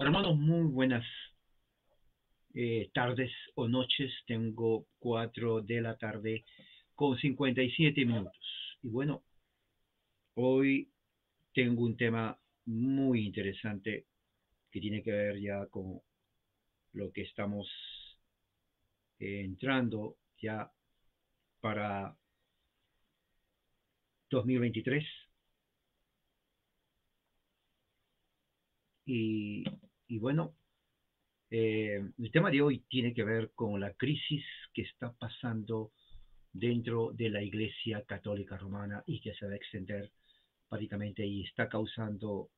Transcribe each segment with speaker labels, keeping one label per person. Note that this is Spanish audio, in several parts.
Speaker 1: Hermanos, muy buenas tardes o noches. Tengo 4 de la tarde con 57 minutos. Y bueno, hoy tengo un tema muy interesante que tiene que ver ya con lo que estamos entrando ya para 2023. Y, y bueno, el tema de hoy tiene que ver con la crisis que está pasando dentro de la Iglesia Católica Romana y que se va a extender prácticamente y está causando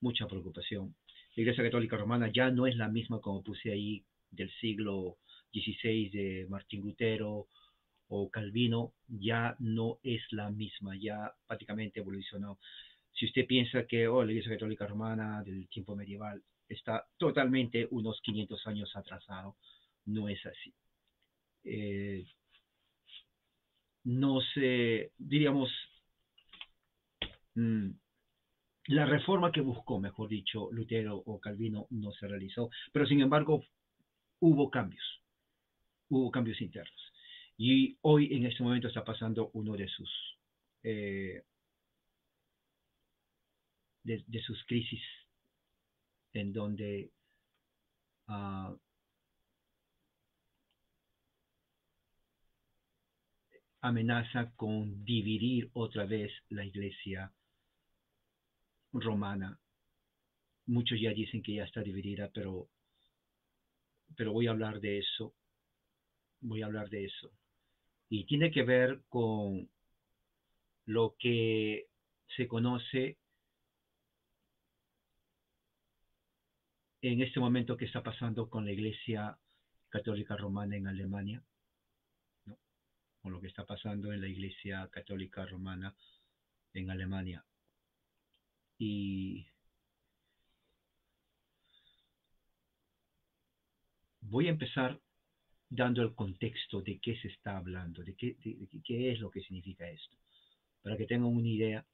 Speaker 1: mucha preocupación. La Iglesia Católica Romana ya no es la misma como puse ahí del siglo XVI de Martín Lutero o Calvino, ya no es la misma, ya prácticamente evolucionó. Si usted piensa que la Iglesia Católica Romana del tiempo medieval está totalmente unos 500 años atrasado, no es así. No sé, diríamos, mmm, la reforma que buscó, mejor dicho, Lutero o Calvino no se realizó, pero sin embargo hubo cambios internos. Y hoy en este momento está pasando uno eh, de sus crisis en donde uh, amenaza con dividir otra vez la iglesia romana. Muchos ya dicen que ya está dividida, pero voy a hablar de eso, voy a hablar de eso. Y tiene que ver con lo que se conoce en este momento que está pasando con la Iglesia Católica Romana en Alemania, ¿no? Con lo que está pasando en la Iglesia Católica Romana en Alemania. Y voy a empezar dando el contexto de qué se está hablando, de qué es lo que significa esto, para que tengan una idea,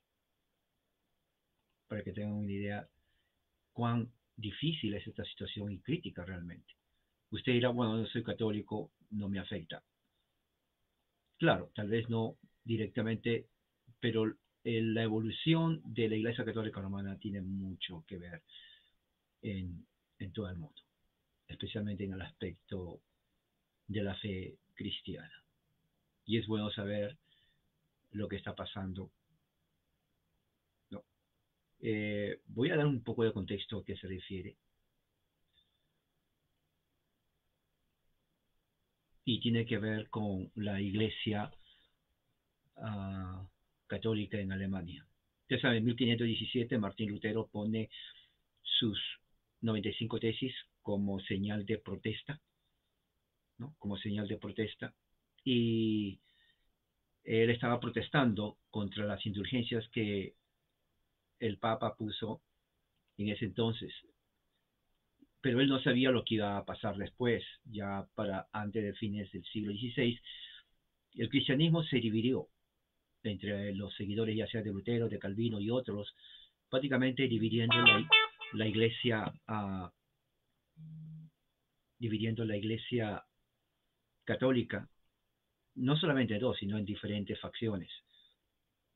Speaker 1: cuán difícil es esta situación y crítica realmente. Usted dirá, bueno, yo soy católico, no me afecta. Claro, tal vez no directamente, pero la evolución de la Iglesia Católica Romana tiene mucho que ver en, en todo el mundo, especialmente en el aspecto de la fe cristiana. Y es bueno saber lo que está pasando, ¿no? Voy a dar un poco de contexto a qué se refiere. Y tiene que ver con la Iglesia católica en Alemania. Usted sabe, en 1517 Martín Lutero pone sus 95 tesis como señal de protesta, ¿no? Como señal de protesta. Y él estaba protestando contra las indulgencias que el Papa puso en ese entonces. Pero él no sabía lo que iba a pasar después, ya para antes de fines del siglo XVI. El cristianismo se dividió entre los seguidores ya sea de Lutero, de Calvino y otros, prácticamente la iglesia, dividiendo la iglesia católica, no solamente dos, sino en diferentes facciones.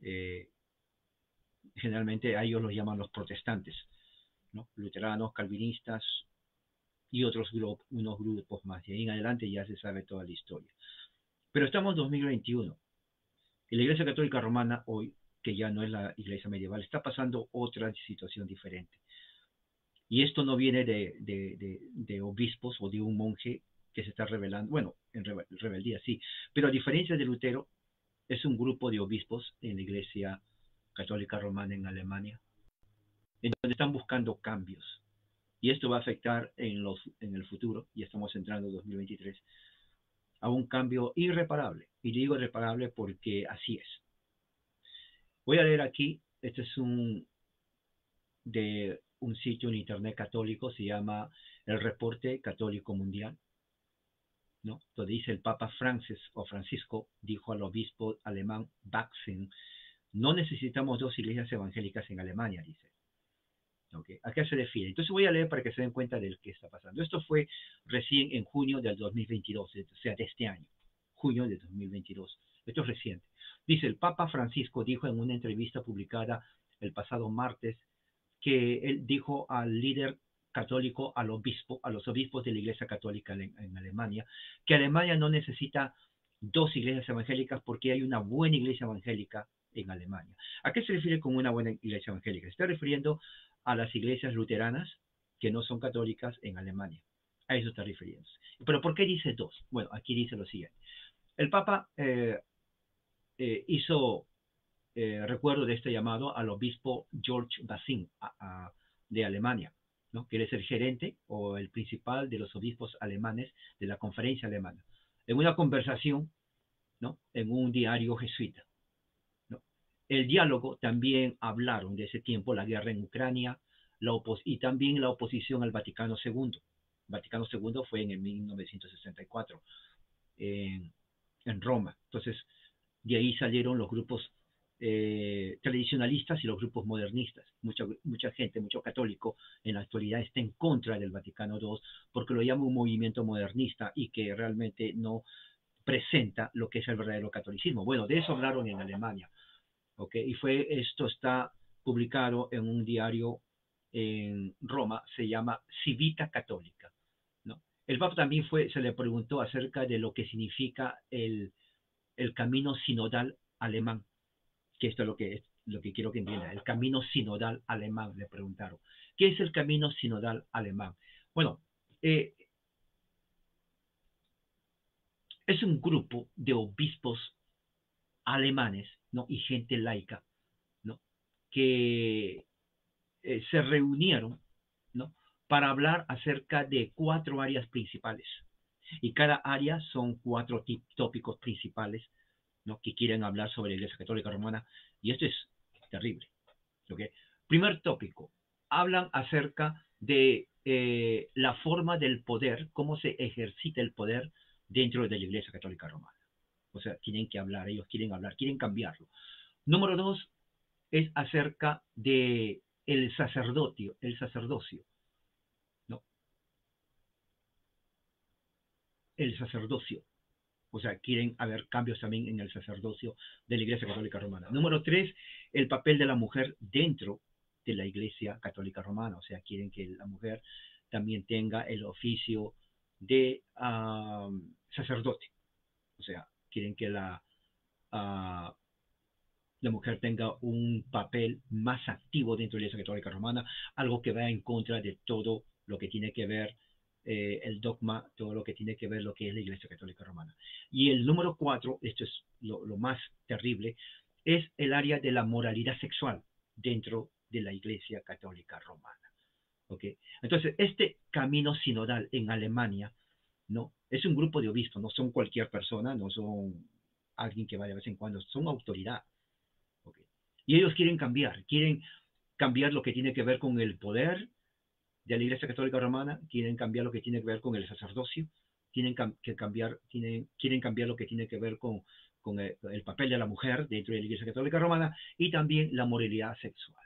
Speaker 1: Eh, Generalmente a ellos los llaman los protestantes, ¿no? Luteranos, calvinistas y unos grupos más. Y ahí en adelante ya se sabe toda la historia. Pero estamos en 2021 y la Iglesia Católica Romana hoy, que ya no es la iglesia medieval, está pasando otra situación diferente. Y esto no viene de obispos o de un monje que se está rebelando, bueno, en rebeldía sí, pero a diferencia de Lutero, es un grupo de obispos en la Iglesia Católica Romana en Alemania, en donde están buscando cambios. Y esto va a afectar en el futuro, y estamos entrando en 2023, a un cambio irreparable. Y digo irreparable porque así es. Voy a leer aquí, este es de un sitio en internet católico, se llama el Reporte Católico Mundial, ¿no? Donde dice el Papa Francisco dijo al obispo alemán Baxen, no necesitamos dos iglesias evangélicas en Alemania, dice. ¿Okay? ¿A qué se refiere? Entonces voy a leer para que se den cuenta de lo que está pasando. Esto fue recién en junio del 2022, o sea, de este año, junio de 2022. Esto es reciente. Dice, el Papa Francisco dijo en una entrevista publicada el pasado martes que él dijo al líder católico, a los obispos de la Iglesia Católica en Alemania, que Alemania no necesita dos iglesias evangélicas porque hay una buena iglesia evangélica en Alemania. ¿A qué se refiere con una buena iglesia evangélica? Se está refiriendo a las iglesias luteranas que no son católicas en Alemania. A eso está refiriéndose. ¿Pero por qué dice dos? Bueno, aquí dice lo siguiente. El Papa hizo recuerdo de este llamado al obispo George Bassin de Alemania, ¿no? Que él es el gerente o el principal de los obispos alemanes de la conferencia alemana. En una conversación, ¿no? En un diario jesuita, ¿no? El diálogo también hablaron de ese tiempo, la guerra en Ucrania, y también la oposición al Vaticano II. Vaticano II fue en el 1964 en Roma. Entonces, de ahí salieron los grupos tradicionalistas y los grupos modernistas. Mucha gente, mucho católico en la actualidad está en contra del Vaticano II porque lo llama un movimiento modernista y que realmente no presenta lo que es el verdadero catolicismo. Bueno, de eso hablaron en Alemania, ¿ok? Y esto está publicado en un diario en Roma, se llama Civita Católica, ¿no? El Papa también se le preguntó acerca de lo que significa el camino sinodal alemán, que esto es lo que quiero que entiendan, el camino sinodal alemán, le preguntaron. ¿Qué es el camino sinodal alemán? Bueno, es un grupo de obispos alemanes, ¿no? Y gente laica, ¿no? Que se reunieron, ¿no? Para hablar acerca de 4 áreas principales. Y cada área son 4 tópicos principales, ¿no? Que quieren hablar sobre la Iglesia Católica Romana. Y esto es terrible. ¿Okay? Primer tópico. Hablan acerca de la forma del poder, cómo se ejercita el poder dentro de la Iglesia Católica Romana. O sea, tienen que hablar, ellos quieren hablar, quieren cambiarlo. Número 2 es acerca de el sacerdocio, ¿no? El sacerdocio. O sea, quieren haber cambios también en el sacerdocio de la Iglesia Católica Romana. Número 3, el papel de la mujer dentro de la Iglesia Católica Romana. O sea, quieren que la mujer también tenga el oficio de sacerdote. O sea, quieren que la mujer tenga un papel más activo dentro de la Iglesia Católica Romana, algo que va en contra de todo lo que tiene que ver el dogma, todo lo que tiene que ver lo que es la Iglesia Católica Romana. Y el número 4, esto es lo más terrible, es el área de la moralidad sexual dentro de la Iglesia Católica Romana. ¿Okay? Entonces, este camino sinodal en Alemania, ¿no? Es un grupo de obispos, no son cualquier persona, no son alguien que vaya de vez en cuando, son autoridad. ¿Okay? Y ellos quieren cambiar lo que tiene que ver con el poder de la Iglesia Católica Romana, quieren cambiar lo que tiene que ver con el sacerdocio, quieren cambiar lo que tiene que ver con el papel de la mujer dentro de la Iglesia Católica Romana y también la moralidad sexual,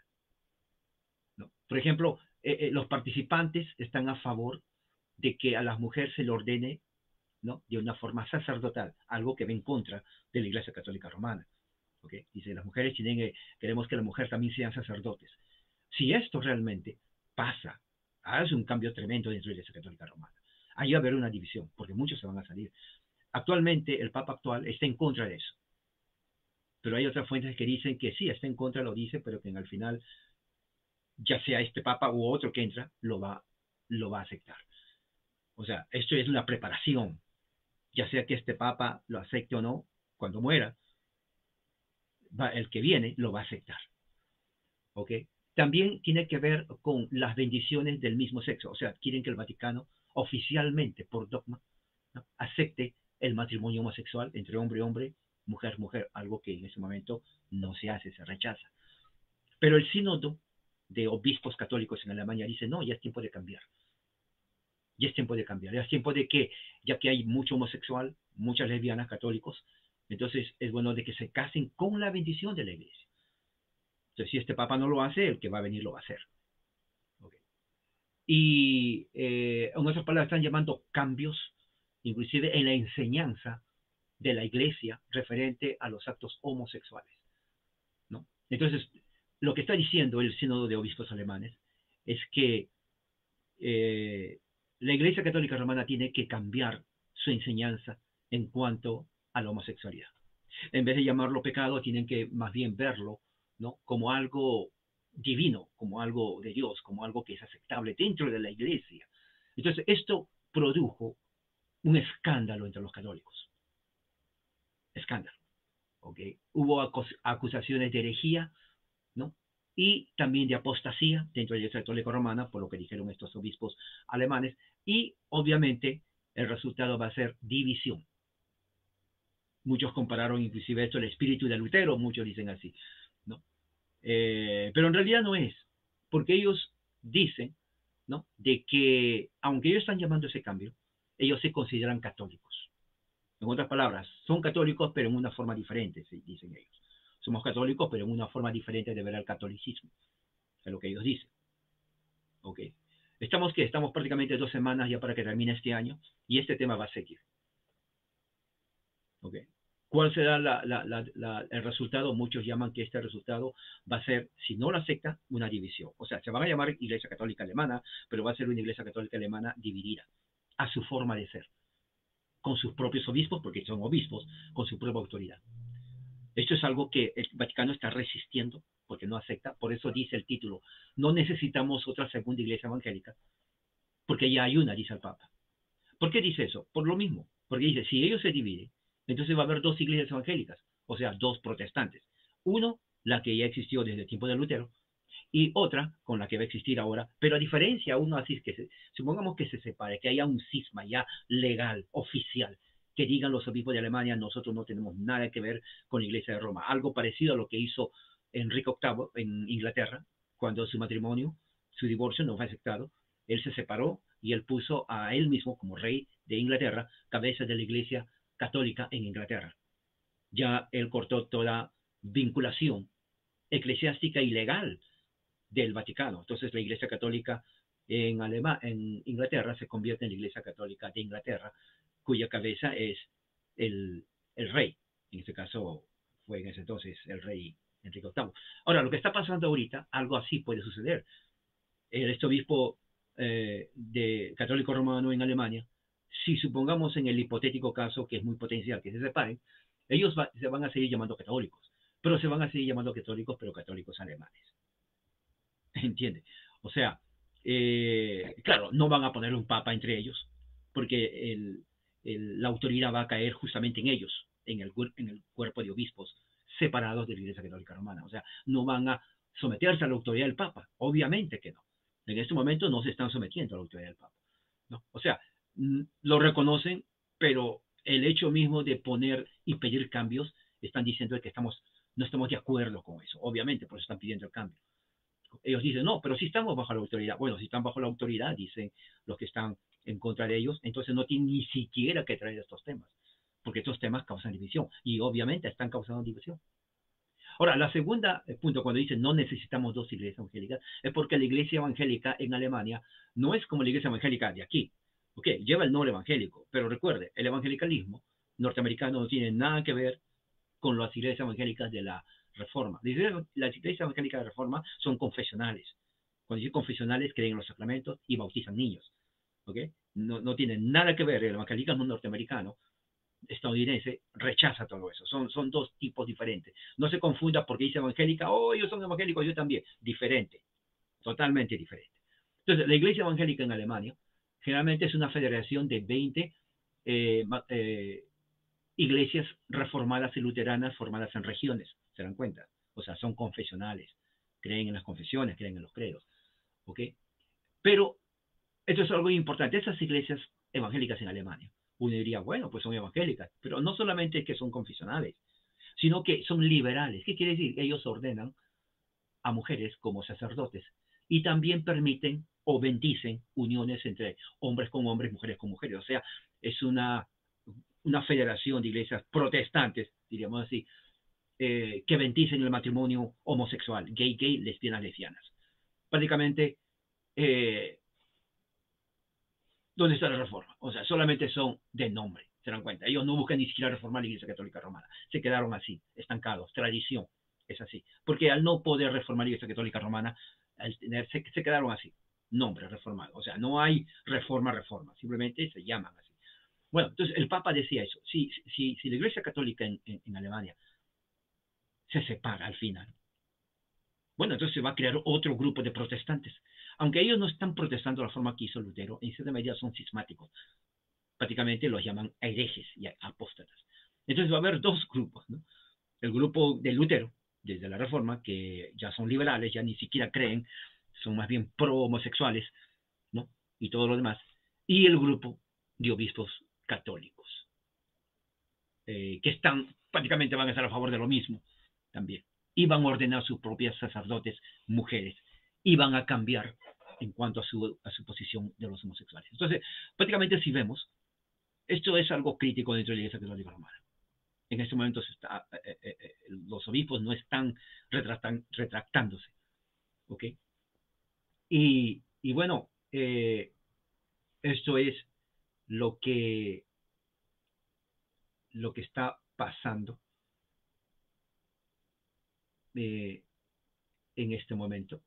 Speaker 1: ¿no? Por ejemplo, los participantes están a favor de que a las mujeres se le ordene, ¿no? De una forma sacerdotal, algo que va en contra de la Iglesia Católica Romana. ¿Okay? Dice, las mujeres queremos que las mujeres también sean sacerdotes. Si esto realmente pasa, hace un cambio tremendo dentro de la Iglesia Católica Romana. Ahí va a haber una división, porque muchos se van a salir. Actualmente, el Papa actual está en contra de eso. Pero hay otras fuentes que dicen que sí, está en contra, lo dice, pero que al final, ya sea este Papa u otro que entra, lo va a aceptar. O sea, esto es una preparación. Ya sea que este Papa lo acepte o no, cuando muera, el que viene lo va a aceptar. ¿Ok? También tiene que ver con las bendiciones del mismo sexo. O sea, quieren que el Vaticano oficialmente, por dogma, ¿no? acepte el matrimonio homosexual entre hombre y hombre, mujer, mujer, algo que en ese momento no se hace, se rechaza. Pero el sínodo de obispos católicos en Alemania dice, no, ya es tiempo de cambiar. Ya es tiempo de cambiar. Ya es tiempo de que, ya que hay mucho homosexual, muchas lesbianas católicos, entonces es bueno de que se casen con la bendición de la iglesia. Entonces, si este papa no lo hace, el que va a venir lo va a hacer. Y en otras palabras están llamando cambios, inclusive en la enseñanza de la iglesia referente a los actos homosexuales, ¿no? Entonces, lo que está diciendo el Sínodo de Obispos Alemanes es que la Iglesia Católica Romana tiene que cambiar su enseñanza en cuanto a la homosexualidad. En vez de llamarlo pecado, tienen que más bien verlo, ¿no?, como algo divino, como algo de Dios, como algo que es aceptable dentro de la iglesia. Entonces, esto produjo un escándalo entre los católicos. Escándalo. ¿Okay? Hubo acusaciones de herejía, ¿no?, y también de apostasía dentro de la Iglesia Católica Romana, por lo que dijeron estos obispos alemanes, y obviamente el resultado va a ser división. Muchos compararon inclusive esto el espíritu de Lutero, muchos dicen así, ¿no? Pero en realidad no es, porque ellos dicen, ¿no?, de que aunque ellos están llamando ese cambio, ellos se consideran católicos. En otras palabras, son católicos pero en una forma diferente, dicen ellos. Somos católicos pero en una forma diferente de ver al catolicismo, es lo que ellos dicen. ¿Ok? Estamos prácticamente 2 semanas ya para que termine este año y este tema va a seguir. ¿Ok? ¿Cuál será el resultado? Muchos llaman que este resultado va a ser, si no lo acepta, una división. O sea, se van a llamar Iglesia Católica Alemana, pero va a ser una Iglesia Católica Alemana dividida a su forma de ser, con sus propios obispos, porque son obispos, con su propia autoridad. Esto es algo que el Vaticano está resistiendo, porque no acepta. Por eso dice el título, no necesitamos otra segunda iglesia evangélica, porque ya hay una, dice el Papa. ¿Por qué dice eso? Por lo mismo. Porque dice, si ellos se dividen, entonces va a haber 2 iglesias evangélicas, o sea, 2 protestantes. Uno, la que ya existió desde el tiempo de Lutero, y otra con la que va a existir ahora, pero a diferencia, uno así es que supongamos que se separe, que haya un cisma ya legal, oficial, que digan los obispos de Alemania, nosotros no tenemos nada que ver con la Iglesia de Roma, algo parecido a lo que hizo Enrique VIII en Inglaterra, cuando su matrimonio, su divorcio no fue aceptado, él se separó y él puso a él mismo como rey de Inglaterra, cabeza de la Iglesia católica en Inglaterra. Ya él cortó toda vinculación eclesiástica y legal del Vaticano. Entonces la Iglesia Católica en Inglaterra se convierte en la Iglesia Católica de Inglaterra, cuya cabeza es el rey. En este caso fue en ese entonces el rey Enrique VIII. Ahora, lo que está pasando ahorita, algo así puede suceder. Este obispo de católico romano en Alemania, si supongamos en el hipotético caso, que es muy potencial, que se separen, ellos se van a seguir llamando católicos, pero se van a seguir llamando católicos, pero católicos alemanes. ¿Entiende? O sea, claro, no van a poner un papa entre ellos, porque la autoridad va a caer justamente en ellos, en el cuerpo de obispos separados de la Iglesia Católica Romana. O sea, no van a someterse a la autoridad del papa, obviamente que no. En este momento no se están sometiendo a la autoridad del papa, ¿no? O sea, lo reconocen, pero el hecho mismo de poner y pedir cambios, están diciendo que no estamos de acuerdo con eso, obviamente, por eso están pidiendo el cambio. Ellos dicen, no, pero si estamos bajo la autoridad. Bueno, si están bajo la autoridad, dicen los que están en contra de ellos, entonces no tienen ni siquiera que traer estos temas, porque estos temas causan división y obviamente están causando división. Ahora, la segunda punto, cuando dicen no necesitamos 2 iglesias evangélicas, es porque la iglesia evangélica en Alemania no es como la iglesia evangélica de aquí. Ok, lleva el nombre evangélico, pero recuerde, el evangelicalismo norteamericano no tiene nada que ver con las iglesias evangélicas de la Reforma. Las iglesias evangélicas de Reforma son confesionales. Cuando dicen confesionales, creen en los sacramentos y bautizan niños. ¿Okay? No tienen nada que ver. El evangelicalismo norteamericano, estadounidense, rechaza todo eso. Son 2 tipos diferentes. No se confunda porque dice evangélica, oh, ellos son evangélicos, yo también. Diferente. Totalmente diferente. Entonces, la iglesia evangélica en Alemania generalmente es una federación de 20 iglesias reformadas y luteranas formadas en regiones, ¿se dan cuenta? O sea, son confesionales, creen en las confesiones, creen en los credos, ¿ok? Pero esto es algo importante, esas iglesias evangélicas en Alemania, uno diría, bueno, pues son evangélicas, pero no solamente que son confesionales, sino que son liberales. ¿Qué quiere decir? Ellos ordenan a mujeres como sacerdotes y también permiten o bendicen uniones entre hombres con hombres, mujeres con mujeres. O sea, es una federación de iglesias protestantes, diríamos así, que bendicen el matrimonio homosexual, gay, lesbianas. Prácticamente ¿Dónde está la reforma? O sea, solamente son de nombre, se dan cuenta. Ellos no buscan ni siquiera reformar la Iglesia Católica Romana. Se quedaron así, estancados, tradición, es así. Porque al no poder reformar la Iglesia Católica Romana, se quedaron así, nombre reformado. O sea, no hay reforma, simplemente se llaman así. Bueno, entonces el Papa decía eso. Si la Iglesia Católica en Alemania se separa al final, bueno, entonces se va a crear otro grupo de protestantes. Aunque ellos no están protestando de la forma que hizo Lutero, en cierta medida son cismáticos. Prácticamente los llaman herejes y apóstatas. Entonces va a haber dos grupos, ¿no? El grupo de Lutero, desde la Reforma, que ya son liberales, ya ni siquiera creen, son más bien pro-homosexuales, ¿no? Y todo lo demás. Y el grupo de obispos católicos, que están, prácticamente van a estar a favor de lo mismo también. Y van a ordenar sus propias sacerdotes mujeres. Y van a cambiar en cuanto a su posición de los homosexuales. Entonces, prácticamente si vemos, esto es algo crítico dentro de la Iglesia Católica Romana. En este momento los obispos no están retractándose. ¿Ok? Y bueno, esto es lo que, lo que está pasando en este momento.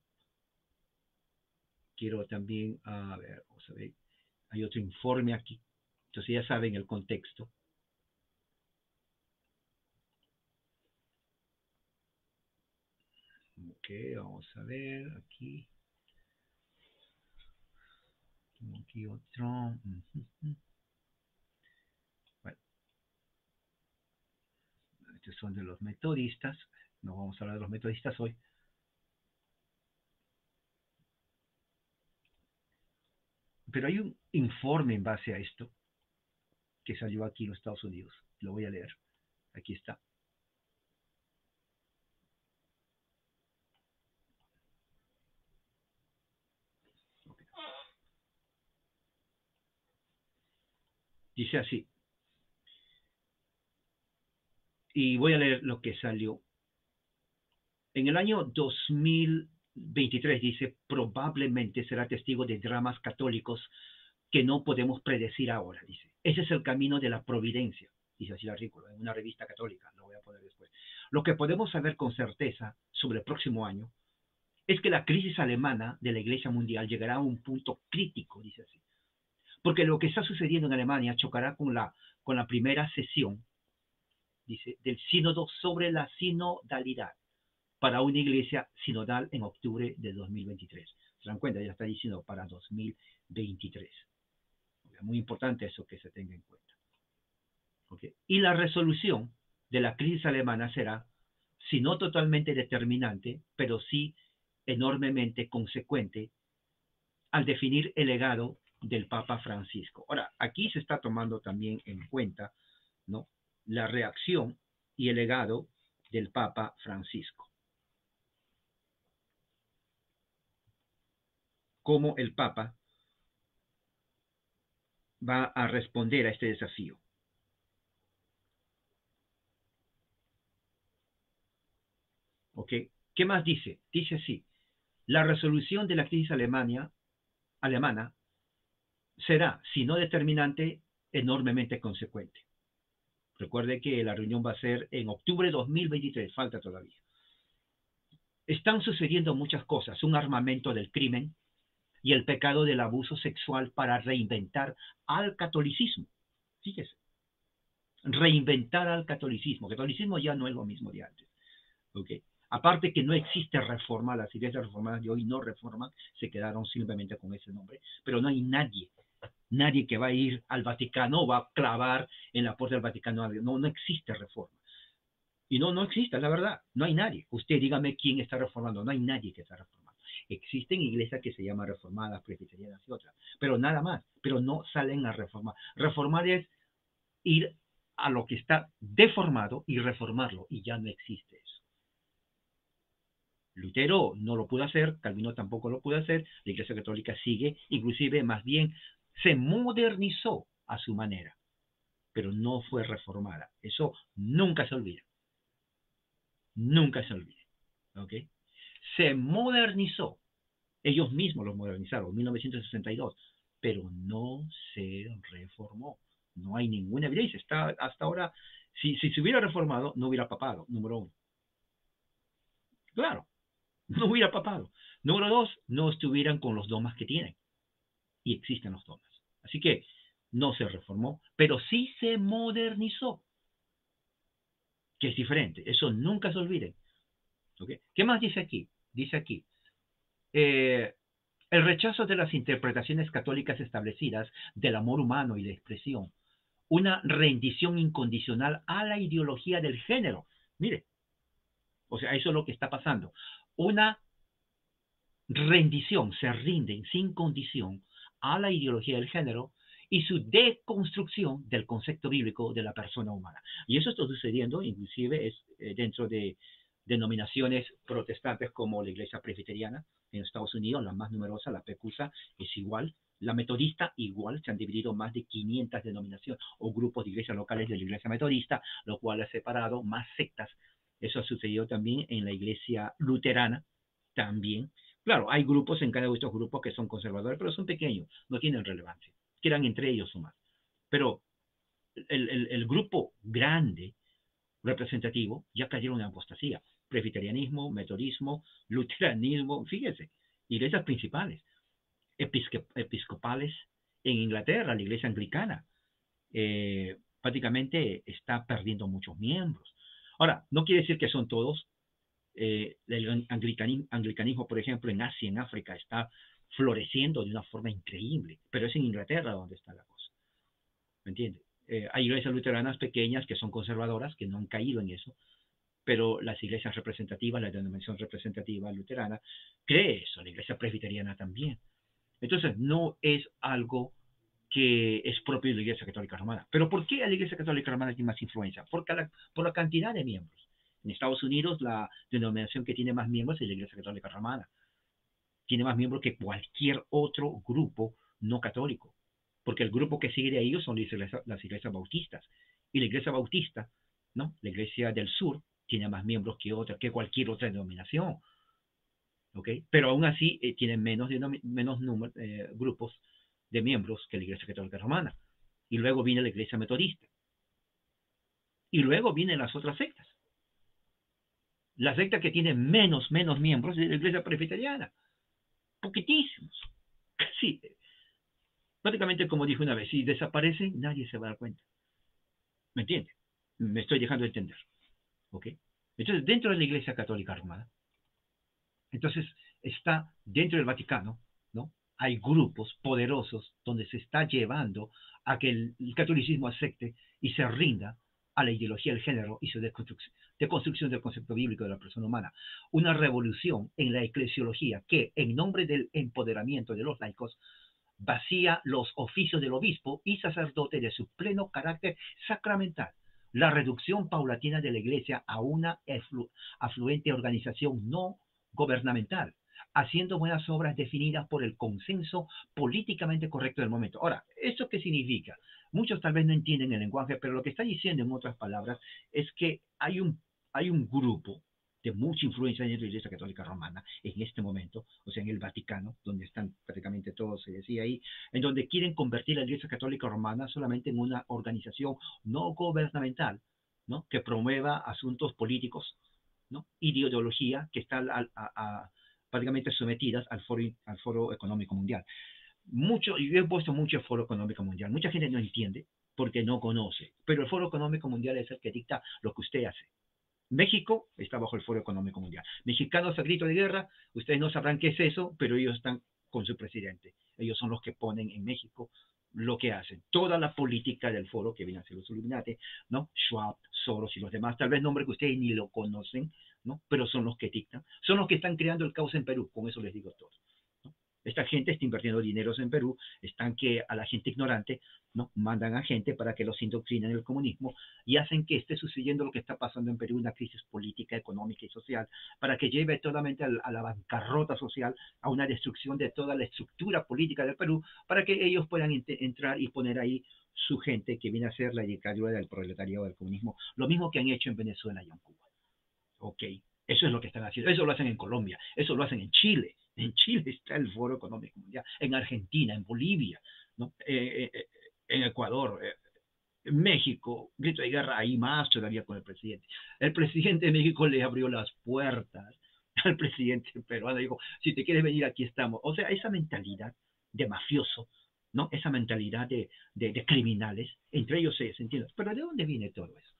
Speaker 1: Quiero también, a ver, vamos a ver, hay otro informe aquí. Entonces ya saben el contexto. Ok, vamos a ver aquí. Aquí otro. Bueno, estos son de los metodistas. No vamos a hablar de los metodistas hoy. Pero hay un informe en base a esto que salió aquí en los Estados Unidos. Lo voy a leer. Aquí está. Okay. Dice así. Y voy a leer lo que salió. En el año 2023 dice, probablemente será testigo de dramas católicos que no podemos predecir ahora, dice. Ese es el camino de la providencia, dice así el artículo, en una revista católica, lo voy a poner después. Lo que podemos saber con certeza sobre el próximo año es que la crisis alemana de la Iglesia Mundial llegará a un punto crítico, dice así. Porque lo que está sucediendo en Alemania chocará con la primera sesión, dice, del sínodo sobre la sinodalidad para una iglesia sinodal en octubre de 2023. ¿Se dan cuenta? Ya está diciendo para 2023. Muy importante eso que se tenga en cuenta. ¿Okay? Y la resolución de la crisis alemana será, si no totalmente determinante, pero sí enormemente consecuente al definir el legado del Papa Francisco. Ahora, aquí se está tomando también en cuenta, ¿no?, la reacción y el legado del Papa Francisco. Cómo el Papa va a responder a este desafío. ¿Ok? ¿Qué más dice? Dice así, la resolución de la crisis alemana será, si no determinante, enormemente consecuente. Recuerde que la reunión va a ser en octubre de 2023, falta todavía. Están sucediendo muchas cosas, un armamento del crimen y el pecado del abuso sexual para reinventar al catolicismo. Fíjese, reinventar al catolicismo. El catolicismo ya no es lo mismo de antes. ¿Okay? Aparte que no existe reforma, las iglesias reformadas de hoy no reforman, se quedaron simplemente con ese nombre, pero no hay nadie que va a ir al Vaticano, va a clavar en la puerta del Vaticano, no existe reforma. Y no existe, la verdad, no hay nadie. Usted dígame quién está reformando, no hay nadie que está reformando. Existen iglesias que se llaman reformadas, presbiterianas y otras, pero nada más, pero no salen a reformar. Reformar es ir a lo que está deformado y reformarlo, y ya no existe eso. Lutero no lo pudo hacer, Calvino tampoco lo pudo hacer, la Iglesia Católica sigue, inclusive más bien se modernizó a su manera, pero no fue reformada. Eso nunca se olvida. Nunca se olvide. ¿Ok? Se modernizó. Ellos mismos lo modernizaron en 1962, pero no se reformó. No hay ninguna evidencia. Está hasta ahora, si se hubiera reformado, no hubiera papado, número uno. Claro, no hubiera papado. Número dos, no estuvieran con los dogmas que tienen. Y existen los dogmas. Así que no se reformó, pero sí se modernizó, que es diferente. Eso nunca se olviden. ¿Okay? ¿Qué más dice aquí? Dice aquí, el rechazo de las interpretaciones católicas establecidas del amor humano y de expresión, una rendición incondicional a la ideología del género. Mire, o sea, eso es lo que está pasando. Una rendición, se rinden sin condición a la ideología del género y su deconstrucción del concepto bíblico de la persona humana. Y eso está sucediendo, inclusive, dentro de denominaciones protestantes como la Iglesia Presbiteriana en Estados Unidos, la más numerosa, la PECUSA, es igual. La metodista, igual, se han dividido más de 500 denominaciones o grupos de iglesias locales de la Iglesia Metodista, lo cual ha separado más sectas. Eso ha sucedido también en la Iglesia Luterana, también. Claro, hay grupos en cada uno de estos grupos que son conservadores, pero son pequeños, no tienen relevancia. Quedan entre ellos o más. Pero el grupo grande, representativo, ya cayeron en apostasía. Presbiterianismo, metodismo, luteranismo, fíjese, iglesias principales, episcopales. En Inglaterra, la iglesia anglicana prácticamente está perdiendo muchos miembros. Ahora, no quiere decir que son todos. El anglicanismo, por ejemplo, en Asia, en África, está floreciendo de una forma increíble, pero es en Inglaterra donde está la cosa. ¿Me entiende? Hay iglesias luteranas pequeñas que son conservadoras, que no han caído en eso, pero las iglesias representativas, la denominación representativa luterana, cree eso, la iglesia presbiteriana también. Entonces, no es algo que es propio de la Iglesia Católica Romana. ¿Pero por qué la Iglesia Católica Romana tiene más influencia? Por la cantidad de miembros. En Estados Unidos, la denominación que tiene más miembros es la Iglesia Católica Romana. Tiene más miembros que cualquier otro grupo no católico. Porque el grupo que sigue de ellos son las iglesias bautistas. Y la Iglesia Bautista, ¿no? La Iglesia del Sur, tiene más miembros que cualquier otra denominación. ¿Okay? Pero aún así tienen menos grupos de miembros que la Iglesia Católica Romana. Y luego viene la Iglesia Metodista. Y luego vienen las otras sectas. La secta que tiene menos miembros es la Iglesia Presbiteriana. Poquitísimos. Casi. Prácticamente como dije una vez, si desaparecen, nadie se va a dar cuenta. ¿Me entiende? Me estoy dejando de entender. ¿Ok? Entonces, dentro de la Iglesia Católica Romana, entonces está dentro del Vaticano, ¿no? Hay grupos poderosos donde se está llevando a que el catolicismo acepte y se rinda a la ideología del género y su deconstrucción del concepto bíblico de la persona humana. Una revolución en la eclesiología que, en nombre del empoderamiento de los laicos, vacía los oficios del obispo y sacerdote de su pleno carácter sacramental. La reducción paulatina de la Iglesia a una afluente organización no gubernamental, haciendo buenas obras definidas por el consenso políticamente correcto del momento. Ahora, ¿esto qué significa? Muchos tal vez no entienden el lenguaje, pero lo que está diciendo en otras palabras es que hay un grupo de mucha influencia en la Iglesia Católica Romana en este momento, o sea, en el Vaticano, donde están prácticamente todos, se decía ahí, en donde quieren convertir la Iglesia Católica Romana solamente en una organización no gubernamental, ¿no? Que promueva asuntos políticos, ¿no? Ideología que está prácticamente sometidas al foro Económico Mundial. Yo he puesto mucho el Foro Económico Mundial. Mucha gente no entiende porque no conoce, pero el Foro Económico Mundial es el que dicta lo que usted hace. México está bajo el Foro Económico Mundial. Mexicanos a grito de guerra, ustedes no sabrán qué es eso, pero ellos están con su presidente. Ellos son los que ponen en México lo que hacen. Toda la política del foro que viene a ser los Illuminati, ¿no? Schwab, Soros y los demás, tal vez nombre que ustedes ni lo conocen, ¿no? Pero son los que dictan. Son los que están creando el caos en Perú, con eso les digo todo. ¿No? Esta gente está invirtiendo dineros en Perú, están que a la gente ignorante, ¿no? Mandan a gente para que los indoctrinen en el comunismo y hacen que esté sucediendo lo que está pasando en Perú, una crisis política, económica y social, para que lleve totalmente a la bancarrota social, a una destrucción de toda la estructura política del Perú, para que ellos puedan entrar y poner ahí su gente que viene a ser la dictadura del proletariado del comunismo, lo mismo que han hecho en Venezuela y en Cuba. Ok, Eso es lo que están haciendo. Eso lo hacen en Colombia, eso lo hacen en Chile. En Chile está el Foro Económico Mundial, en Argentina, en Bolivia, ¿no? En Ecuador, en México, grito de guerra, ahí más todavía con el presidente. El presidente de México le abrió las puertas al presidente peruano, dijo, si te quieres venir, aquí estamos. O sea, esa mentalidad de mafioso, ¿no? Esa mentalidad de criminales, entre ellos se entiende. Pero ¿de dónde viene todo eso?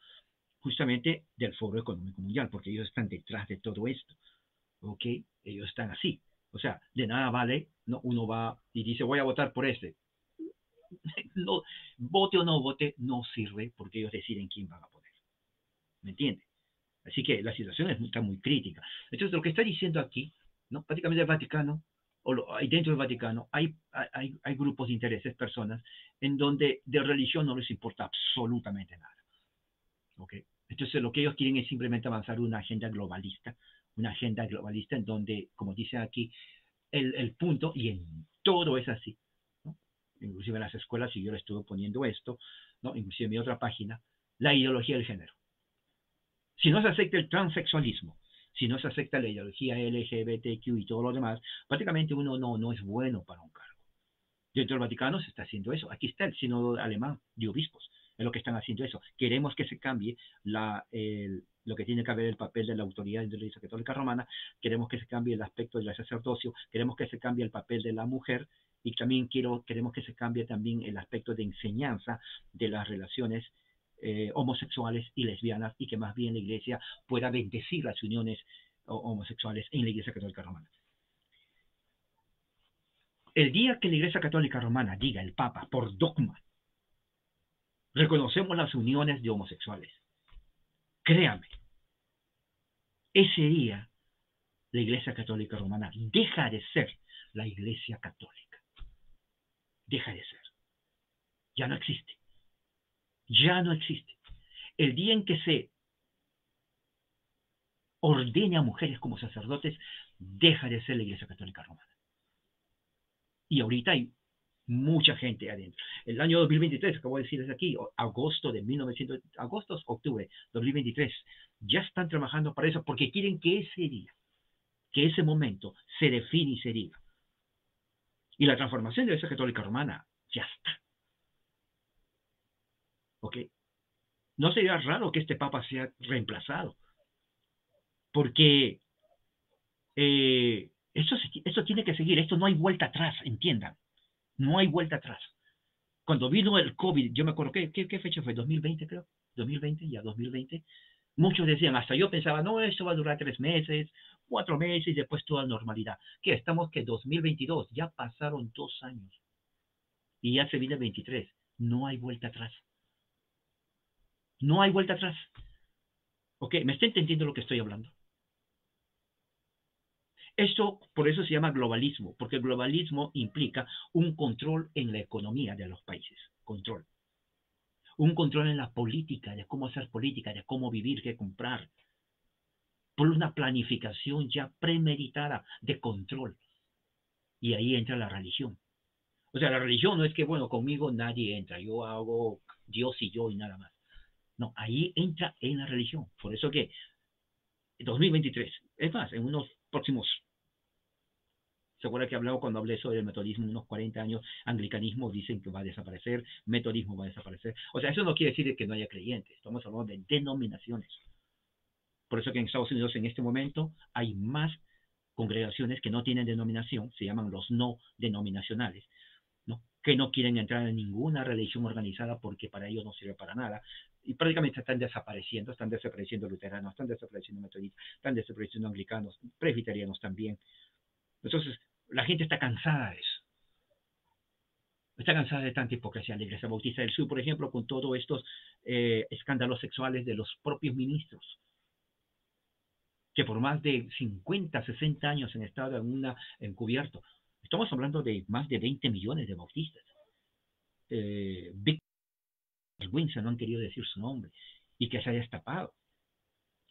Speaker 1: Justamente del Foro Económico Mundial, porque ellos están detrás de todo esto, ¿ok? Ellos están así. O sea, de nada vale, ¿no? Uno va y dice, voy a votar por este. No, vote o no vote, no sirve porque ellos deciden quién van a poner. ¿Me entiende? Así que la situación está muy crítica. Entonces, lo que está diciendo aquí, ¿no? Prácticamente el Vaticano, dentro del Vaticano, hay grupos de intereses, personas, en donde de religión no les importa absolutamente nada. ¿Ok? Entonces, lo que ellos quieren es simplemente avanzar una agenda globalista en donde, como dice aquí, el punto, y en todo es así, ¿no? Inclusive en las escuelas, y yo le estuve poniendo esto, ¿no? Inclusive en mi otra página, la ideología del género. Si no se acepta el transexualismo, si no se acepta la ideología LGBTQ y todo lo demás, prácticamente uno no es bueno para un cargo. Dentro del Vaticano se está haciendo eso. Aquí está el sínodo alemán de obispos. Es lo que están haciendo eso. Queremos que se cambie lo que tiene que ver el papel de la autoridad de la Iglesia Católica Romana. Queremos que se cambie el aspecto del sacerdocio. Queremos que se cambie el papel de la mujer. Y también queremos que se cambie también el aspecto de enseñanza de las relaciones homosexuales y lesbianas, y que más bien la Iglesia pueda bendecir las uniones homosexuales en la Iglesia Católica Romana. El día que la Iglesia Católica Romana diga, el Papa, por dogma, reconocemos las uniones de homosexuales, créame, ese día la Iglesia Católica Romana deja de ser la Iglesia Católica. Deja de ser. Ya no existe. Ya no existe. El día en que se ordene a mujeres como sacerdotes, deja de ser la Iglesia Católica Romana. Y ahorita hay mucha gente adentro. El año 2023, acabo de decir desde aquí, octubre 2023, ya están trabajando para eso porque quieren que ese día, que ese momento se define y se diga. Y la transformación de la Iglesia Católica Romana ya está. ¿Ok? No sería raro que este Papa sea reemplazado, porque esto tiene que seguir, esto no hay vuelta atrás, entiendan, no hay vuelta atrás. Cuando vino el COVID, yo me acuerdo, ¿qué fecha fue? 2020 creo, 2020. Muchos decían, hasta yo pensaba, no, esto va a durar 3 meses, 4 meses y después toda normalidad. ¿Qué? Estamos que 2022, ya pasaron 2 años y ya se viene el 23. No hay vuelta atrás. No hay vuelta atrás. ¿Ok? ¿Me está entendiendo lo que estoy hablando? Esto, por eso se llama globalismo, porque el globalismo implica un control en la economía de los países. Control. Un control en la política, de cómo hacer política, de cómo vivir, qué comprar. Por una planificación ya premeditada de control. Y ahí entra la religión. O sea, la religión no es que, bueno, conmigo nadie entra, yo hago Dios y yo y nada más. No, ahí entra en la religión. Por eso que 2023, es más, en unos próximos, ¿se acuerda que hablaba cuando hablé sobre el metodismo, unos 40 años, anglicanismo dicen que va a desaparecer, metodismo va a desaparecer? O sea, eso no quiere decir que no haya creyentes, estamos hablando de denominaciones. Por eso que en Estados Unidos en este momento hay más congregaciones que no tienen denominación, se llaman los no denominacionales, ¿no? Que no quieren entrar en ninguna religión organizada porque para ellos no sirve para nada. Y prácticamente están desapareciendo luteranos, están desapareciendo metodistas, están desapareciendo anglicanos, presbiterianos también. Entonces, la gente está cansada de eso. Está cansada de tanta hipocresía. La Iglesia Bautista del Sur, por ejemplo, con todos estos escándalos sexuales de los propios ministros, que por más de 50, 60 años han estado encubierto. Estamos hablando de más de 20 millones de bautistas. Big vergüenza, no han querido decir su nombre, y que se haya destapado.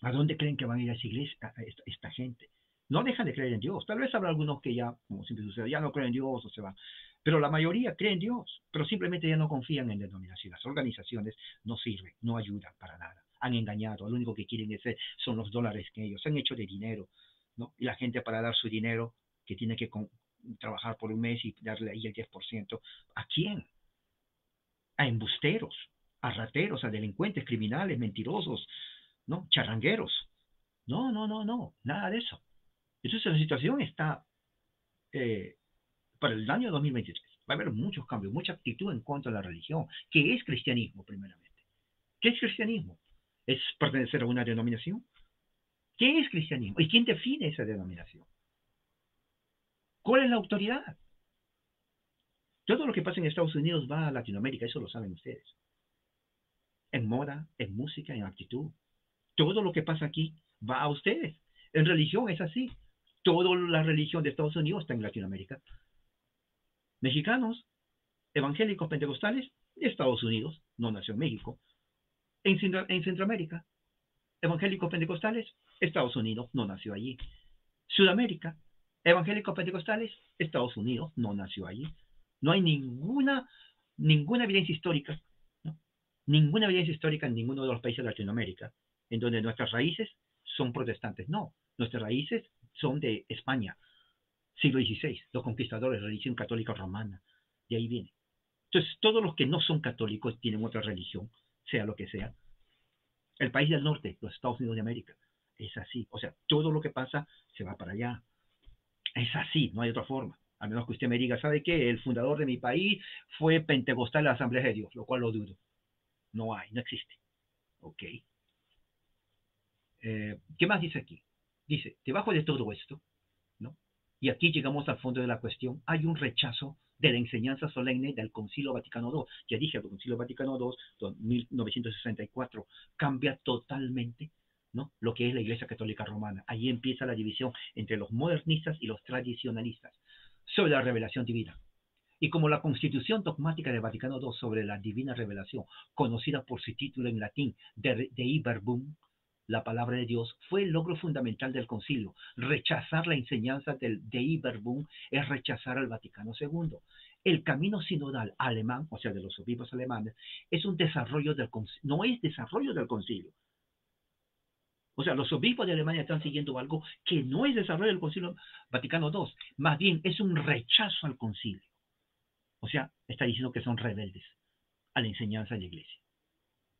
Speaker 1: ¿A dónde creen que van a ir a esa iglesia, a esta gente? No dejan de creer en Dios. Tal vez habrá algunos que ya, como siempre sucede, ya no creen en Dios o se van. Pero la mayoría cree en Dios, pero simplemente ya no confían en denominaciones. Las organizaciones no sirven, no ayudan para nada. Han engañado. Lo único que quieren son los dólares que ellos se han hecho de dinero, ¿no? Y la gente para dar su dinero, que tiene que trabajar por un mes y darle ahí el 10%. ¿A quién? A embusteros, a rateros, a delincuentes, criminales, mentirosos, ¿no? Charrangueros. No, no, no, no, nada de eso. Entonces la situación está para el año 2023. Va a haber muchos cambios, mucha actitud en cuanto a la religión. ¿Qué es cristianismo, primeramente? ¿Qué es cristianismo? ¿Es pertenecer a una denominación? ¿Qué es cristianismo? ¿Y quién define esa denominación? ¿Cuál es la autoridad? Todo lo que pasa en Estados Unidos va a Latinoamérica, eso lo saben ustedes. En moda, en música, en actitud. Todo lo que pasa aquí va a ustedes. En religión es así. Toda la religión de Estados Unidos está en Latinoamérica. Mexicanos, evangélicos, pentecostales, Estados Unidos, no nació en México. En Centroamérica, evangélicos, pentecostales, Estados Unidos, no nació allí. Sudamérica, evangélicos, pentecostales, Estados Unidos, no nació allí. No hay ninguna evidencia histórica, ¿no? Ninguna evidencia histórica en ninguno de los países de Latinoamérica en donde nuestras raíces son protestantes. No, nuestras raíces son de España, siglo XVI, los conquistadores, religión católica romana, de ahí viene. Entonces, todos los que no son católicos tienen otra religión, sea lo que sea. El país del norte, los Estados Unidos de América, es así. O sea, todo lo que pasa se va para allá. Es así, no hay otra forma. A menos que usted me diga, ¿sabe qué? El fundador de mi país fue pentecostal de la Asamblea de Dios, lo cual lo dudo. No hay, no existe. Ok. ¿Qué más dice aquí? Dice, debajo de todo esto, ¿no? Y aquí llegamos al fondo de la cuestión, hay un rechazo de la enseñanza solemne del Concilio Vaticano II. Ya dije, el Concilio Vaticano II, 1964, cambia totalmente, ¿no? Lo que es la Iglesia Católica Romana. Ahí empieza la división entre los modernistas y los tradicionalistas sobre la revelación divina. Y como la Constitución dogmática del Vaticano II sobre la divina revelación, conocida por su título en latín, de Verbum, la palabra de Dios, fue el logro fundamental del concilio. Rechazar la enseñanza del Dei Verbum es rechazar al Vaticano II. El camino sinodal alemán, o sea, de los obispos alemanes, es un desarrollo del concilio, no es desarrollo del concilio. O sea, los obispos de Alemania están siguiendo algo que no es desarrollo del concilio Vaticano II, más bien es un rechazo al concilio. O sea, está diciendo que son rebeldes a la enseñanza de la Iglesia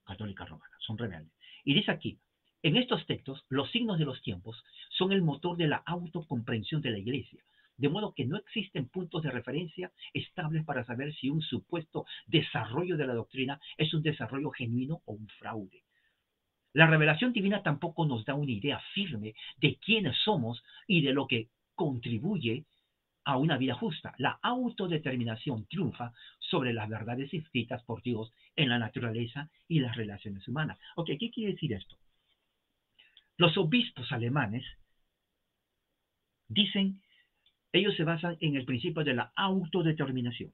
Speaker 1: Católica Romana, son rebeldes. Y dice aquí, en estos textos, los signos de los tiempos son el motor de la autocomprensión de la Iglesia, de modo que no existen puntos de referencia estables para saber si un supuesto desarrollo de la doctrina es un desarrollo genuino o un fraude. La revelación divina tampoco nos da una idea firme de quiénes somos y de lo que contribuye a una vida justa. La autodeterminación triunfa sobre las verdades escritas por Dios en la naturaleza y las relaciones humanas. Ok, ¿qué quiere decir esto? Los obispos alemanes dicen, ellos se basan en el principio de la autodeterminación.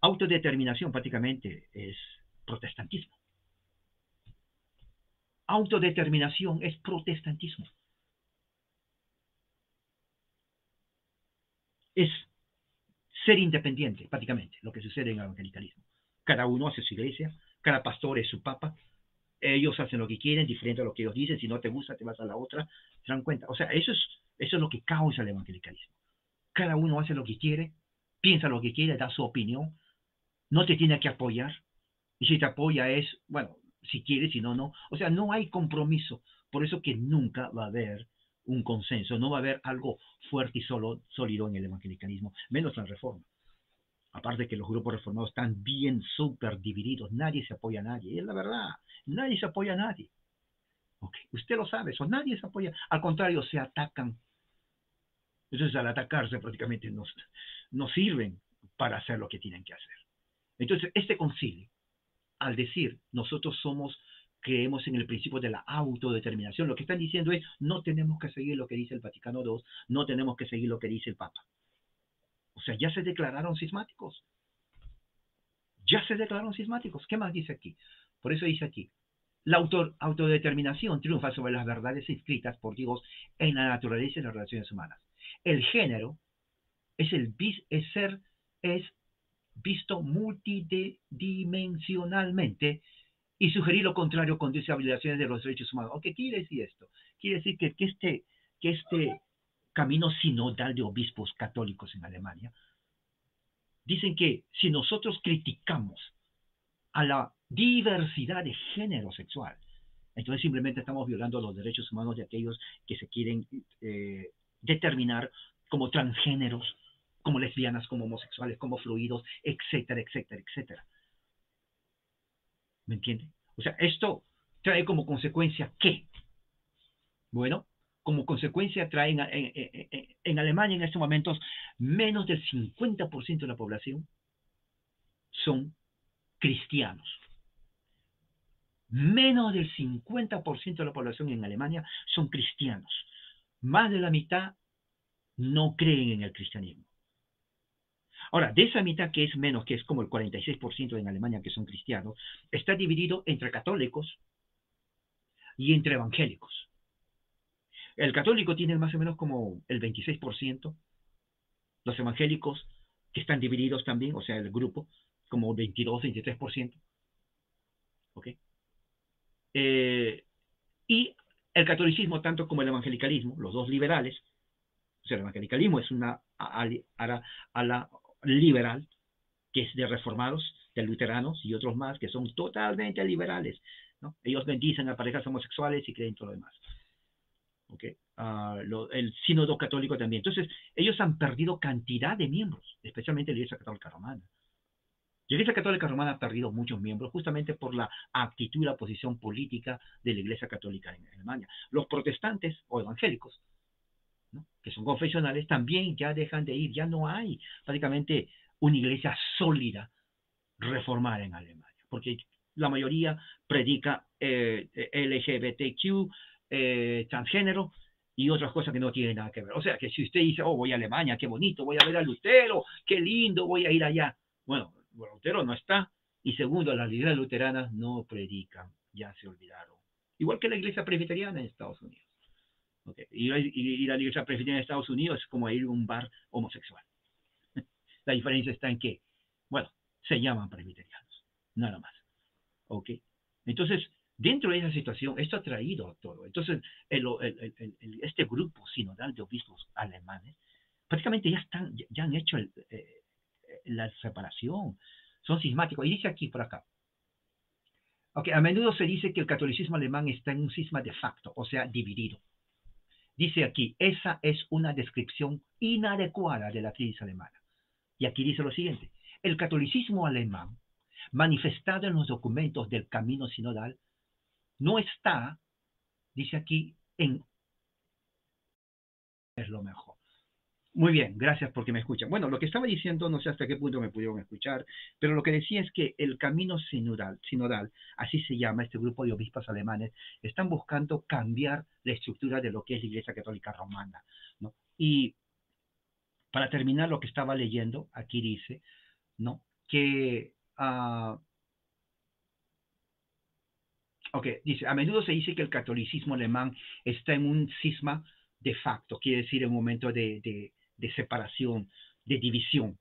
Speaker 1: Autodeterminación prácticamente es protestantismo. Autodeterminación es protestantismo. Es ser independiente, prácticamente, lo que sucede en el evangelicalismo. Cada uno hace su iglesia, cada pastor es su papa, ellos hacen lo que quieren, diferente a lo que ellos dicen, si no te gusta te vas a la otra, se dan cuenta. O sea, eso es lo que causa el evangelicalismo. Cada uno hace lo que quiere, piensa lo que quiere, da su opinión, no te tiene que apoyar, y si te apoya es, bueno, si quiere, si no, no. O sea, no hay compromiso, por eso que nunca va a haber un consenso, no va a haber algo fuerte y sólido en el evangelicalismo, menos la reforma. Aparte que los grupos reformados están bien súper divididos, nadie se apoya a nadie, es la verdad, nadie se apoya a nadie. Okay. Usted lo sabe, eso, nadie se apoya, al contrario, se atacan. Entonces al atacarse prácticamente no sirven para hacer lo que tienen que hacer. Entonces este concilio, al decir nosotros creemos en el principio de la autodeterminación, lo que están diciendo es no tenemos que seguir lo que dice el Vaticano II, no tenemos que seguir lo que dice el Papa. O sea, ya se declararon cismáticos. Ya se declararon cismáticos. ¿Qué más dice aquí? Por eso dice aquí, la autodeterminación triunfa sobre las verdades escritas por Dios en la naturaleza y las relaciones humanas. El género es visto multidimensionalmente y sugerir lo contrario conduce a violaciones de los derechos humanos. ¿Qué quiere decir esto? Quiere decir que este camino sinodal de obispos católicos en Alemania dicen que si nosotros criticamos a la diversidad de género sexual, entonces simplemente estamos violando los derechos humanos de aquellos que se quieren determinar como transgéneros, como lesbianas, como homosexuales, como fluidos, etcétera, etcétera, etcétera. ¿Me entiende? O sea, esto trae como consecuencia ¿qué? Bueno, como consecuencia trae en Alemania en estos momentos menos del 50% de la población son cristianos. Menos del 50% de la población en Alemania son cristianos. Más de la mitad no creen en el cristianismo. Ahora, de esa mitad que es menos, que es como el 46% en Alemania que son cristianos, está dividido entre católicos y entre evangélicos. El católico tiene más o menos como el 26%, los evangélicos que están divididos también, o sea, el grupo, como 22-23%. ¿Ok? Y el catolicismo, tanto como el evangelicalismo, los dos liberales, o sea, el evangelicalismo es una ala liberal, que es de reformados, de luteranos y otros más que son totalmente liberales, ¿no? Ellos bendicen a parejas homosexuales y creen todo lo demás. ¿Okay? El sínodo católico también. Entonces, ellos han perdido cantidad de miembros, especialmente la Iglesia Católica Romana. La Iglesia Católica Romana ha perdido muchos miembros justamente por la actitud y la posición política de la Iglesia Católica en Alemania. Los protestantes o evangélicos, ¿no?, que son confesionales, también ya dejan de ir. Ya no hay prácticamente una iglesia sólida reformada en Alemania, porque la mayoría predica LGBTQ, transgénero y otras cosas que no tienen nada que ver. O sea, que si usted dice, oh, voy a Alemania, qué bonito, voy a ver a Lutero, qué lindo, voy a ir allá. Bueno, Lutero no está, y segundo, las iglesias luteranas no predican, ya se olvidaron. Igual que la iglesia presbiteriana en Estados Unidos. Okay. Y la iglesia presbiteriana en Estados Unidos es como ir a un bar homosexual. La diferencia está en que, bueno, se llaman presbiterianos, nada más. ¿Ok? Entonces, dentro de esa situación, esto ha traído todo. Entonces, este grupo sinodal de obispos alemanes, prácticamente ya han hecho la separación. Son cismáticos. Y dice aquí, por acá. Ok, a menudo se dice que el catolicismo alemán está en un cisma de facto, o sea, dividido. Dice aquí, esa es una descripción inadecuada de la crisis alemana. Y aquí dice lo siguiente, el catolicismo alemán, manifestado en los documentos del camino sinodal, no está, dice aquí, es lo mejor. Muy bien, gracias porque me escuchan. Bueno, lo que estaba diciendo, no sé hasta qué punto me pudieron escuchar, pero lo que decía es que el camino sinodal, así se llama este grupo de obispos alemanes, están buscando cambiar la estructura de lo que es la Iglesia Católica Romana, ¿no? Y para terminar lo que estaba leyendo, aquí dice, ¿no?, que ok, dice, a menudo se dice que el catolicismo alemán está en un cisma de facto, quiere decir en un momento de separación, de división,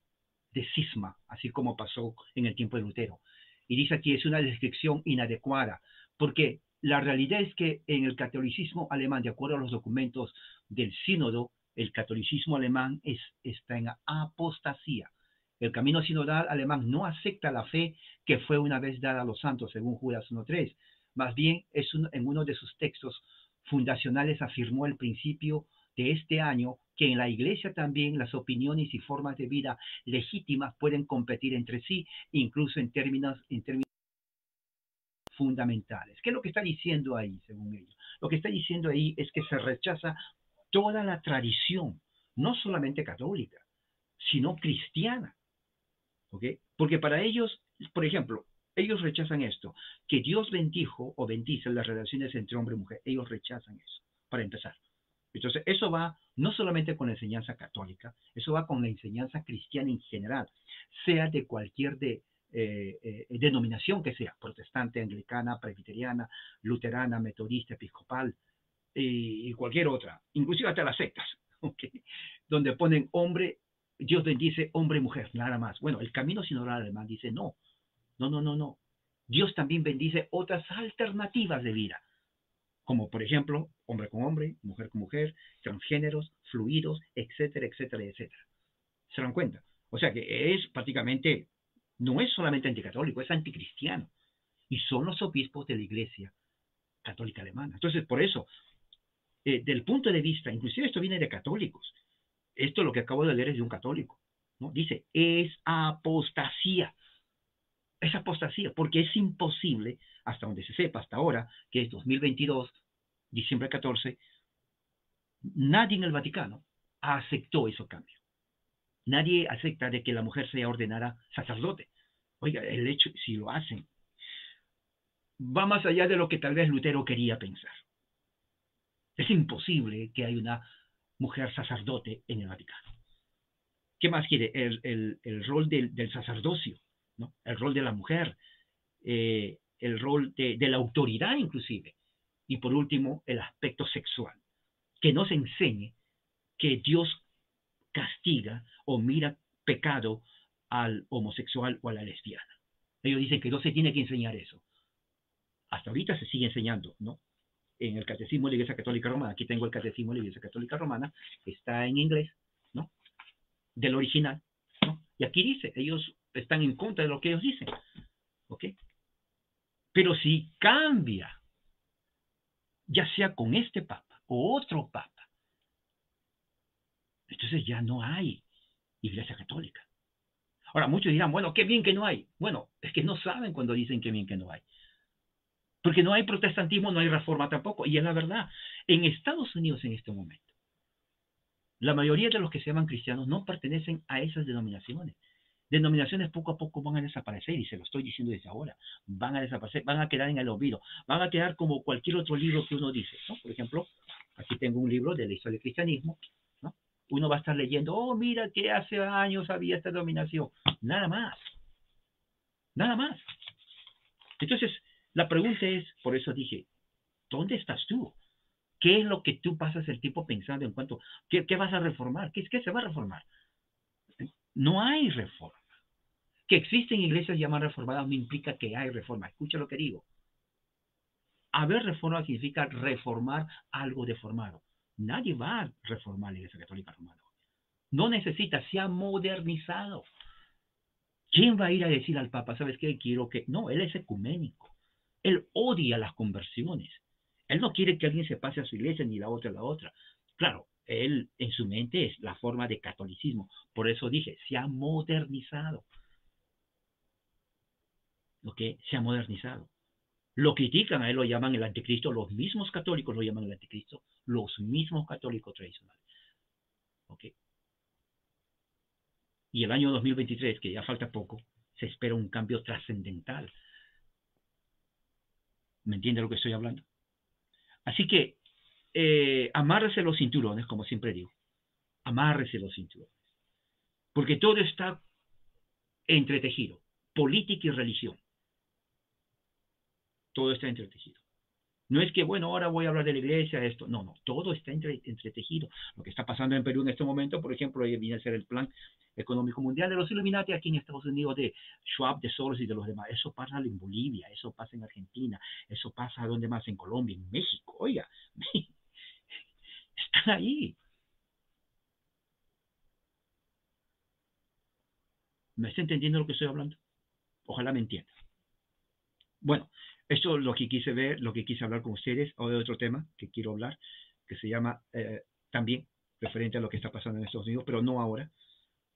Speaker 1: de cisma, así como pasó en el tiempo de Lutero. Y dice aquí, es una descripción inadecuada, porque la realidad es que en el catolicismo alemán, de acuerdo a los documentos del sínodo, el catolicismo alemán está en apostasía. El camino sinodal alemán no acepta la fe que fue una vez dada a los santos, según Judas 1.3. Más bien, en uno de sus textos fundacionales afirmó el principio de este año que en la Iglesia también las opiniones y formas de vida legítimas pueden competir entre sí, incluso en términos fundamentales. ¿Qué es lo que está diciendo ahí, según ellos? Lo que está diciendo ahí es que se rechaza toda la tradición, no solamente católica, sino cristiana. ¿Ok? Porque para ellos, por ejemplo, ellos rechazan esto, que Dios bendijo o bendice las relaciones entre hombre y mujer. Ellos rechazan eso, para empezar. Entonces, eso va no solamente con la enseñanza católica, eso va con la enseñanza cristiana en general, sea de cualquier denominación que sea, protestante, anglicana, presbiteriana, luterana, metodista, episcopal y cualquier otra, inclusive hasta las sectas, ¿okay?, donde ponen hombre, Dios bendice hombre y mujer, nada más. Bueno, el camino sinodal alemán dice no. Dios también bendice otras alternativas de vida, como por ejemplo, hombre con hombre, mujer con mujer, transgéneros, fluidos, etcétera, etcétera, etcétera. ¿Se dan cuenta? O sea que es prácticamente, no es solamente anticatólico, es anticristiano. Y son los obispos de la Iglesia Católica Alemana. Entonces, por eso, del punto de vista, inclusive esto viene de católicos, esto lo que acabo de leer es de un católico, ¿no? Dice, es apostasía, porque es imposible, hasta donde se sepa, hasta ahora, que es 2022, diciembre 14, nadie en el Vaticano aceptó esos cambios. Nadie acepta de que la mujer sea ordenada sacerdote. Oiga, el hecho, si lo hacen, va más allá de lo que tal vez Lutero quería pensar. Es imposible que haya una mujer sacerdote en el Vaticano. ¿Qué más quiere? El rol del sacerdocio, ¿no? El rol de la mujer, el rol de la autoridad inclusive. Y por último, el aspecto sexual. Que nos enseñe que Dios castiga o mira pecado al homosexual o a la lesbiana. Ellos dicen que no se tiene que enseñar eso. Hasta ahorita se sigue enseñando, ¿no? En el Catecismo de la Iglesia Católica Romana, aquí tengo el Catecismo de la Iglesia Católica Romana, está en inglés, ¿no? Del original, ¿no? Y aquí dice, ellos están en contra de lo que ellos dicen, ¿ok? Pero si cambia, ya sea con este Papa o otro Papa, entonces ya no hay Iglesia Católica. Ahora, muchos dirán, bueno, qué bien que no hay. Bueno, es que no saben cuando dicen qué bien que no hay. Porque no hay protestantismo, no hay reforma tampoco. Y es la verdad. En Estados Unidos en este momento, la mayoría de los que se llaman cristianos no pertenecen a esas denominaciones. Denominaciones poco a poco van a desaparecer, y se lo estoy diciendo desde ahora. Van a desaparecer, van a quedar en el olvido. Van a quedar como cualquier otro libro que uno dice, ¿no? Por ejemplo, aquí tengo un libro de la historia del cristianismo, ¿no? Uno va a estar leyendo, oh, mira que hace años había esta denominación. Nada más. Nada más. Entonces, la pregunta es, por eso dije, ¿dónde estás tú? ¿Qué es lo que tú pasas el tiempo pensando en cuanto, qué vas a reformar? ¿Qué se va a reformar? No hay reforma. Que existen iglesias llamadas reformadas no implica que hay reforma. Escucha lo que digo. Haber reforma significa reformar algo deformado. Nadie va a reformar la Iglesia Católica Romana. No necesita, se ha modernizado. ¿Quién va a ir a decir al Papa, sabes qué? Quiero que... No, él es ecuménico. Él odia las conversiones. Él no quiere que alguien se pase a su iglesia ni la otra a la otra. Claro, él en su mente es la forma de catolicismo. Por eso dije, se ha modernizado. ¿Ok? Se ha modernizado. Lo critican, a él lo llaman el anticristo. Los mismos católicos lo llaman el anticristo. Los mismos católicos tradicionales. ¿Ok? Y el año 2023, que ya falta poco, se espera un cambio trascendental. ¿Me entiende lo que estoy hablando? Así que amárrese los cinturones, como siempre digo. Amárrese los cinturones. Porque todo está entretejido. Política y religión. Todo está entretejido. No es que, bueno, ahora voy a hablar de la iglesia, esto. No, no. Todo está entretejido. Lo que está pasando en Perú en este momento, por ejemplo, viene a ser el plan económico mundial de los Illuminati aquí en Estados Unidos, de Schwab, de Soros y de los demás. Eso pasa en Bolivia, eso pasa en Argentina, eso pasa donde más, en Colombia, en México. Oiga, están ahí. ¿Me está entendiendo lo que estoy hablando? Ojalá me entienda. Bueno, esto es lo que quise ver, lo que quise hablar con ustedes. Ahora de otro tema que quiero hablar, que se llama también referente a lo que está pasando en Estados Unidos, pero no ahora,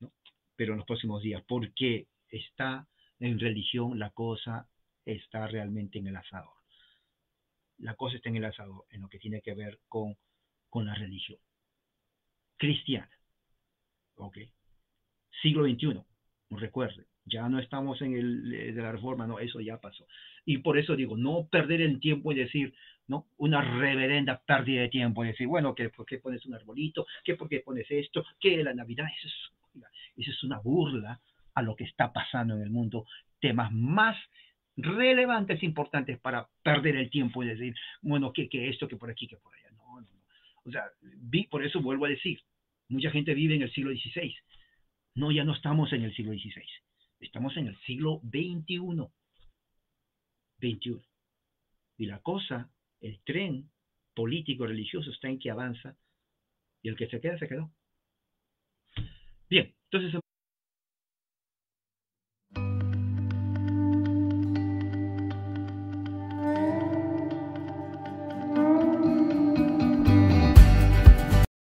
Speaker 1: ¿no? Pero en los próximos días, porque está en religión, la cosa está realmente en el asador. La cosa está en el asador, en lo que tiene que ver con la religión cristiana. ¿Ok? Siglo XXI, recuerde, ya no estamos en el de la reforma, no, eso ya pasó. Y por eso digo, no perder el tiempo y decir, ¿no? Una reverenda pérdida de tiempo y decir, bueno, que ¿por qué pones un arbolito? ¿Qué por qué pones esto? ¿Qué la Navidad? Eso es una burla a lo que está pasando en el mundo. Temas más relevantes, importantes para perder el tiempo y decir, bueno, que esto, que por aquí, que por allá. No, no, no. O sea, por eso vuelvo a decir, mucha gente vive en el siglo XVI. No, ya no estamos en el siglo XVI. Estamos en el siglo XXI. XXI. Y la cosa, el tren político religioso está en que avanza y el que se queda, se quedó. Bien, entonces